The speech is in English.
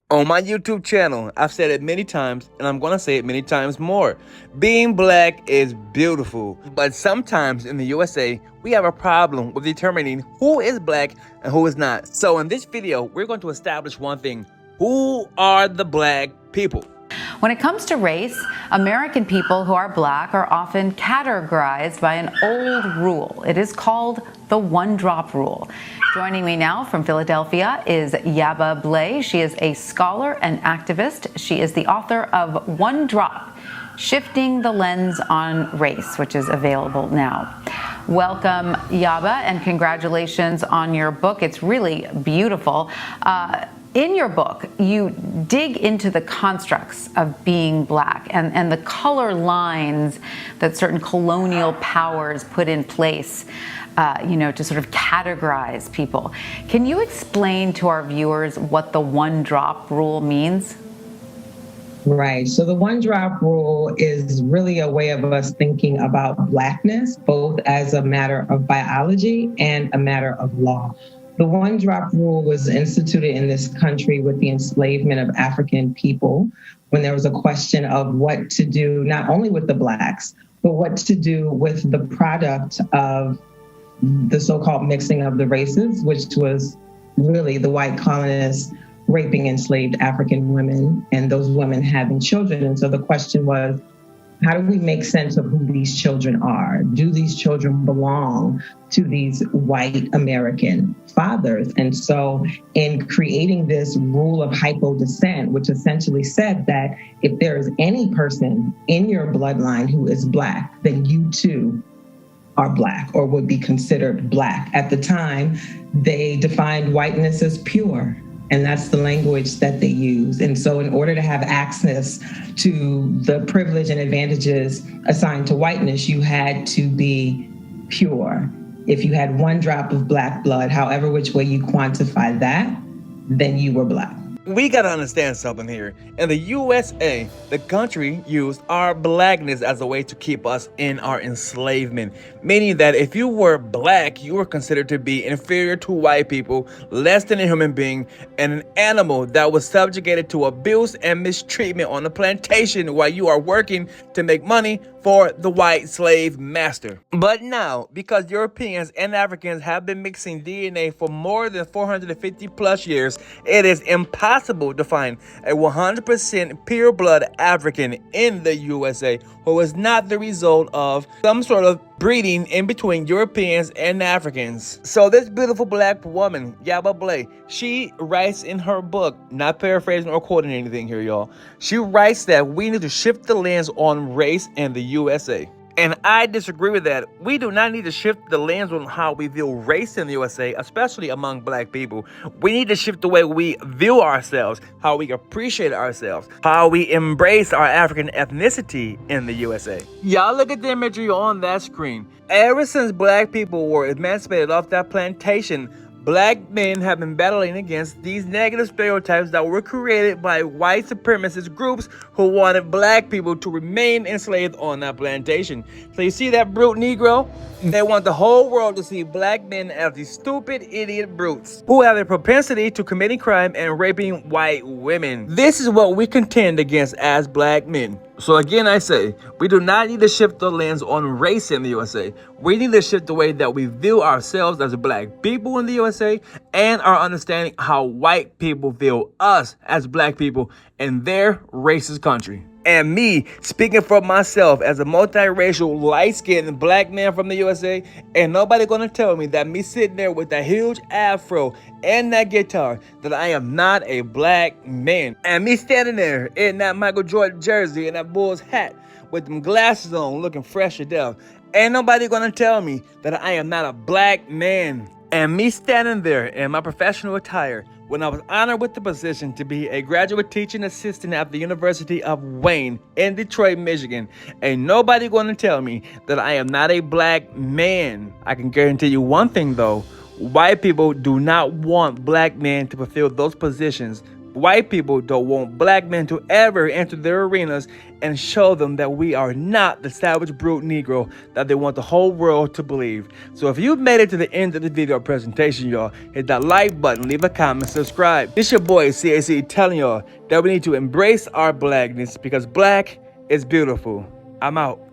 On my YouTube channel, I've said it many times, and I'm gonna say it many times more. Being black is beautiful, but sometimes in the USA, we have a problem with determining who is black and who is not. So in this video, we're going to establish one thing. Who are the black people? When it comes to race, American people who are black are often categorized by an old rule. It is called the one-drop rule. Joining me now from Philadelphia is Yaba Blay. She is a scholar and activist. She is the author of One Drop, Shifting the Lens on Race, which is available now. Welcome, Yaba, and congratulations on your book. It's really beautiful. In your book, you dig into the constructs of being black and the color lines that certain colonial powers put in place, to sort of categorize people. Can you explain to our viewers what the one-drop rule means? Right. So the one drop rule is really a way of us thinking about blackness, both as a matter of biology and a matter of law. The one drop rule was instituted in this country with the enslavement of African people, when there was a question of what to do, not only with the blacks, but what to do with the product of the so-called mixing of the races, which was really the white colonists raping enslaved African women and those women having children. And so the question was, how do we make sense of who these children are? Do these children belong to these white American fathers? And so in creating this rule of hypodescent, which essentially said that if there is any person in your bloodline who is black, then you too are black or would be considered black. At the time, they defined whiteness as pure. And that's the language that they use. And so in order to have access to the privilege and advantages assigned to whiteness, you had to be pure. If you had one drop of black blood, however which way you quantify that, then you were black. We gotta understand something here. In the USA, the country used our blackness as a way to keep us in our enslavement. Meaning that if you were black, you were considered to be inferior to white people, less than a human being, and an animal that was subjugated to abuse and mistreatment on the plantation while you are working to make money for the white slave master. But now, because Europeans and Africans have been mixing DNA for more than 450 plus years, it is impossible to find a 100% pure blood African in the USA who is not the result of some sort of breeding in between Europeans and Africans. So this beautiful black woman, Yaba Blay, she writes in her book, not paraphrasing or quoting anything here, y'all. She writes that we need to shift the lens on race in the USA. And I disagree with that. We do not need to shift the lens on how we view race in the USA, especially among black people. We need to shift the way we view ourselves, how we appreciate ourselves, how we embrace our African ethnicity in the USA. Y'all look at the imagery on that screen. Ever since black people were emancipated off that plantation, black men have been battling against these negative stereotypes that were created by white supremacist groups who wanted black people to remain enslaved on that plantation. So you see that brute Negro? They want the whole world to see black men as these stupid idiot brutes who have a propensity to committing crime and raping white women. This is what we contend against as black men. So again, I say, we do not need to shift the lens on race in the USA. We need to shift the way that we view ourselves as black people in the USA and our understanding how white people view us as black people in their racist country. And me, speaking for myself as a multiracial, light-skinned black man from the USA, ain't nobody gonna tell me that me sitting there with that huge afro and that guitar, that I am not a black man. And me standing there in that Michael Jordan jersey and that Bulls hat with them glasses on looking fresh to death, ain't nobody gonna tell me that I am not a black man. And me standing there in my professional attire when I was honored with the position to be a graduate teaching assistant at the University of Wayne in Detroit, Michigan, ain't nobody going to tell me that I am not a black man. I can guarantee you one thing though, white people do not want black men to fulfill those positions White people don't want black men to ever enter their arenas and show them that we are not the savage brute Negro that they want the whole world to believe. So if you've made it to the end of the video presentation, y'all, hit that like button, leave a comment, subscribe. This your boy CAC telling y'all that we need to embrace our blackness because black is beautiful. I'm out.